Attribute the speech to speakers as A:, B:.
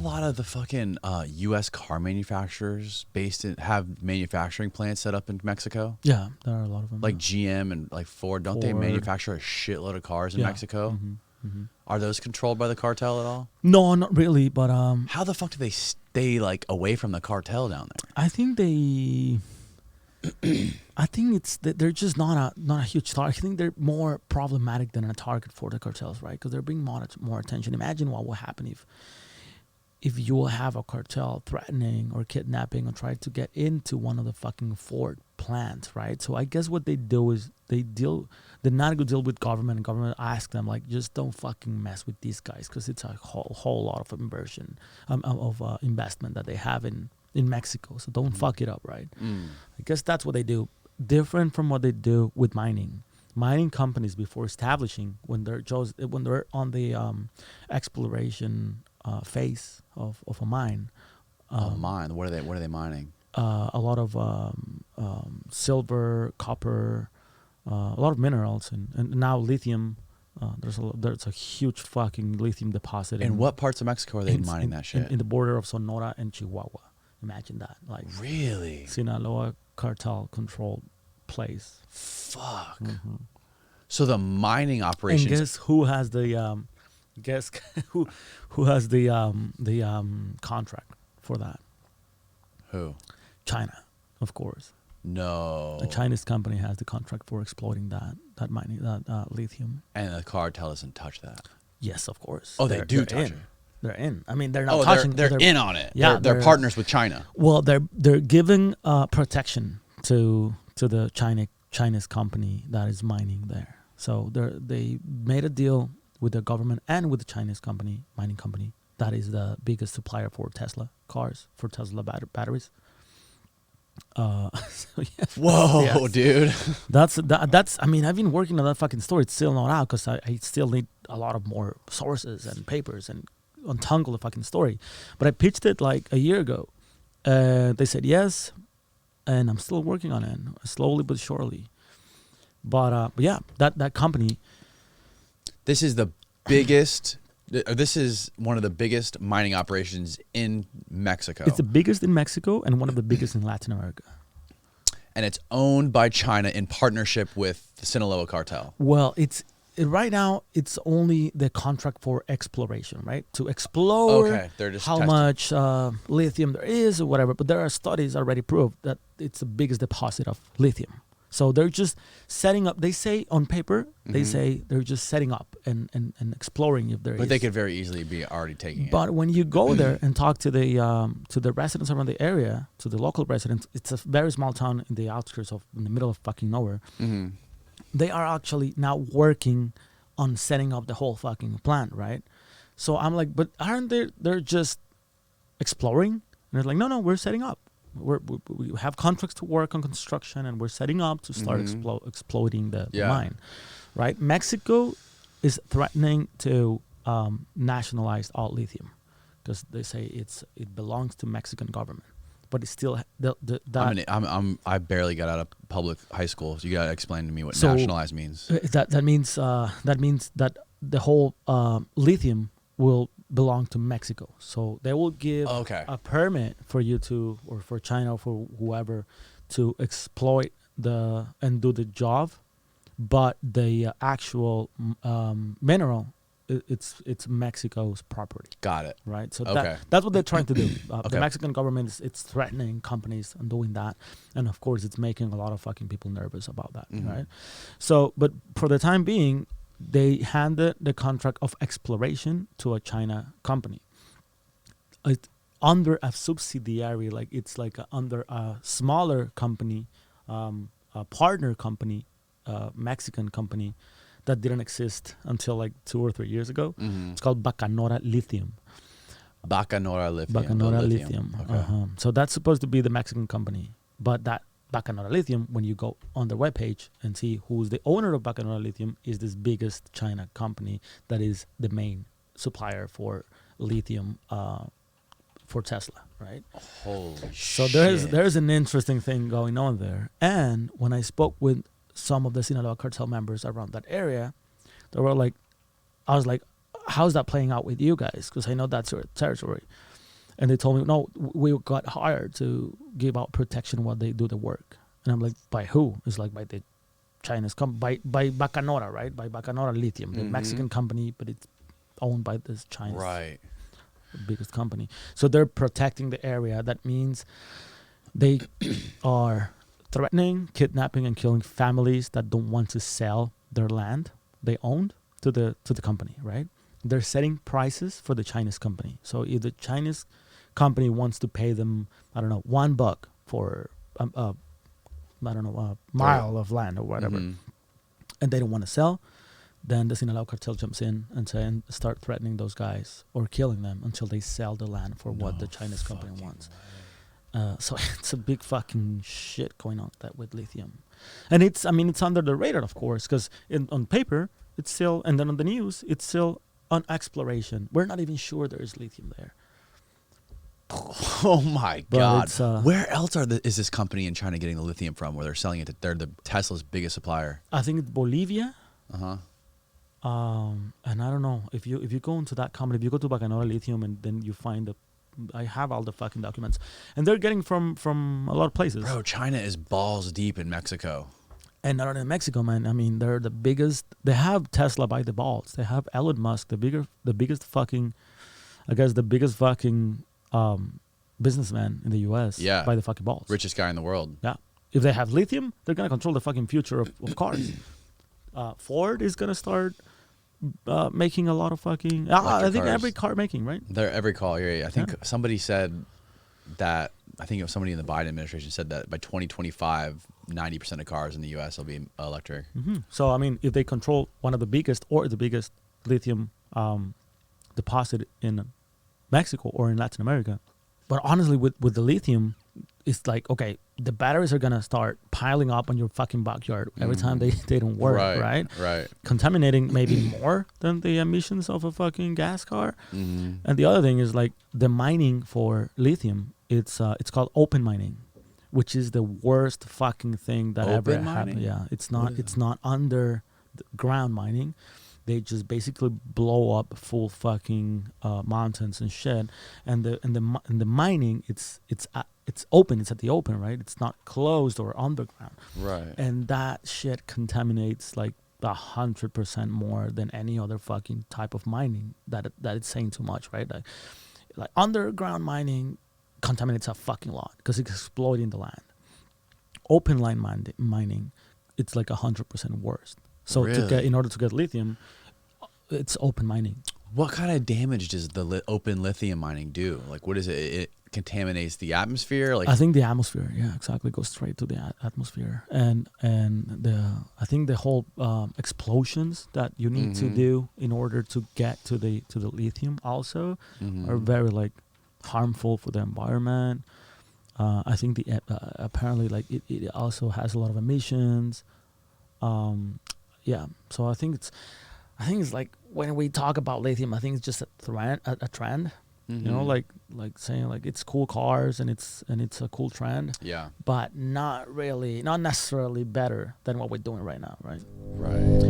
A: a lot of the fucking U.S. car manufacturers have manufacturing plants set up in Mexico?
B: Yeah, there are a lot of them.
A: Like GM and like Ford, don't they manufacture a shitload of cars in Mexico? Are those controlled by the cartel at all?
B: No, not really. But
A: how the fuck do they stay like away from the cartel down there?
B: I think it's that they're just not a huge target. I think they're more problematic than a target for the cartels, right? Because they're bringing more attention. Imagine what will happen if you will have a cartel threatening or kidnapping or try to get into one of the fucking Ford plants, right? So I guess what they do is the narco deal with government, and government ask them like, just don't fucking mess with these guys because it's a whole lot of inversion of investment that they have in Mexico. So don't fuck it up, right? I guess that's what they do. Different from what they do with mining. Mining companies before establishing, when they're on the exploration phase of a mine.
A: Mine. What are they mining?
B: A lot of silver, copper, a lot of minerals, and now lithium. There's a huge fucking lithium deposit.
A: In what parts of Mexico are they mining that shit?
B: In the border of Sonora and Chihuahua. Imagine that. Like
A: really?
B: Sinaloa cartel controlled place.
A: Fuck. So the mining operations.
B: And guess who has the who has the contract for that?
A: Who?
B: China, of course.
A: No.
B: A Chinese company has the contract for exploiting that mining, that lithium.
A: And the cartel doesn't touch that.
B: Yes, of course.
A: Oh, they do touch it.
B: They're in. I mean, they're not touching.
A: They're in on it.
B: Yeah,
A: they're partners with China.
B: Well, they're giving protection to the Chinese company that is mining there. So they made a deal with the government and with the Chinese mining company, that is the biggest supplier for Tesla cars, for Tesla batteries. So yeah.
A: Whoa,
B: yes.
A: dude.
B: That's. I mean, I've been working on that fucking story. It's still not out because I still need a lot of more sources and papers and untangle the fucking story. But I pitched it like a year ago. They said yes, and I'm still working on it, slowly but surely. But yeah, that company.
A: This is the biggest. This is one of the biggest mining operations in Mexico.
B: It's the biggest in Mexico and one of the biggest in Latin America.
A: And it's owned by China in partnership with the Sinaloa cartel.
B: Well, right now it's only the contract for exploration, right? To explore
A: they're just
B: how much lithium there is or whatever. But there are studies already proved that it's the biggest deposit of lithium. So they're just setting up. They say on paper, they say they're just setting up and exploring if there is.
A: But they could very easily be already taking it.
B: But when you go there and talk to the residents around the area, to the local residents, it's a very small town in the outskirts in the middle of fucking nowhere. They are actually now working on setting up the whole fucking plant, right? So I'm like, but aren't they're just exploring? And they're like, no, we're setting up. We have contracts to work on construction, and we're setting up to start exploiting the mine, right? Mexico is threatening to nationalize all lithium because they say it belongs to Mexican government, but it's still
A: I barely got out of public high school, so you gotta explain to me what nationalize means.
B: That means that the whole lithium will belong to Mexico. So they will give a permit for you to, or for China, or for whoever, to exploit and do the job, but the actual mineral, it's Mexico's property.
A: Got it.
B: Right. So that's what they're trying to do. The Mexican government it's threatening companies and doing that, and of course it's making a lot of fucking people nervous about that. Right. So, but for the time being, they handed the contract of exploration to a China company. It's under a subsidiary, like it's like under a smaller company, a partner company, Mexican company that didn't exist until like 2 or 3 years ago. It's called Bacanora Lithium.
A: Bacanora Lithium.
B: Okay. So that's supposed to be the Mexican company, but that Bacanora Lithium, when you go on their webpage and see who's the owner of Bacanora Lithium, is this biggest China company that is the main supplier for lithium for Tesla, right?
A: Holy
B: so
A: shit.
B: there's an interesting thing going on there. And when I spoke with some of the Sinaloa cartel members around that area, I was like, how's that playing out with you guys? Because I know that's your territory. And they told me, no, we got hired to give out protection while they do the work. And I'm like, by who? It's like by the Chinese company, by Bacanora, right? By Bacanora Lithium, the Mexican company, but it's owned by this Chinese biggest company. So they're protecting the area. That means they are threatening, kidnapping, and killing families that don't want to sell their land they owned to the company, right? They're setting prices for the Chinese company. So if the Chinese company wants to pay them, I don't know, $1 for a mile of land or whatever, and they don't want to sell, then the Sinaloa cartel jumps in and start threatening those guys or killing them until they sell the land for what the Chinese company wants. So it's a big fucking shit going on with lithium. And it's under the radar, of course, because on paper, it's still, and then on the news, it's still on exploration. We're not even sure there is lithium there.
A: Oh my God! Where else is this company in China getting the lithium from? Where they're selling it? They're the Tesla's biggest supplier.
B: I think it's Bolivia. And I don't know if you go into that company, if you go to Bacanora Lithium, and then you find I have all the fucking documents, and they're getting from a lot of places.
A: Bro, China is balls deep in Mexico.
B: And not only in Mexico, man. I mean, they're the biggest. They have Tesla by the balls. They have Elon Musk, the biggest fucking businessman in the U.S.
A: Yeah.
B: By the fucking balls.
A: Richest guy in the world.
B: Yeah. If they have lithium, they're gonna control the fucking future of cars. Ford is gonna start making a lot of fucking. I think
A: cars.
B: every car making, right?
A: They're every car. Yeah. I think somebody said that. I think it was somebody in the Biden administration said that by 2025, 90% of cars in the U.S. will be electric.
B: So I mean, if they control one of the biggest or the biggest lithium deposit in Mexico or in Latin America, but honestly, with the lithium, it's like, okay, the batteries are gonna start piling up on your fucking backyard every time they don't work, right?
A: Right.
B: Contaminating maybe more than the emissions of a fucking gas car. And the other thing is like the mining for lithium. It's called open mining, which is the worst fucking thing that ever happened. Yeah, it's not underground mining. They just basically blow up full fucking mountains and shit. And the mining, it's open. It's at the open, right? It's not closed or underground.
A: Right.
B: And that shit contaminates like 100% more than any other fucking type of mining. That it's saying too much, right? Like underground mining contaminates a fucking lot because it's exploiting the land. Open line mining, it's like 100% worse. So in order to get lithium, it's open mining.
A: What kind of damage does the open lithium mining do? Like, what is it? It contaminates the atmosphere. Like,
B: I think the atmosphere, yeah, exactly, goes straight to the atmosphere, and I think the whole explosions that you need to do in order to get to the lithium also are very like harmful for the environment. I think apparently like it also has a lot of emissions. Yeah, so I think it's like when we talk about lithium, I think it's just a trend. You know, like saying like it's cool cars and it's a cool trend.
A: Yeah.
B: But not necessarily better than what we're doing right now, right?
A: Right.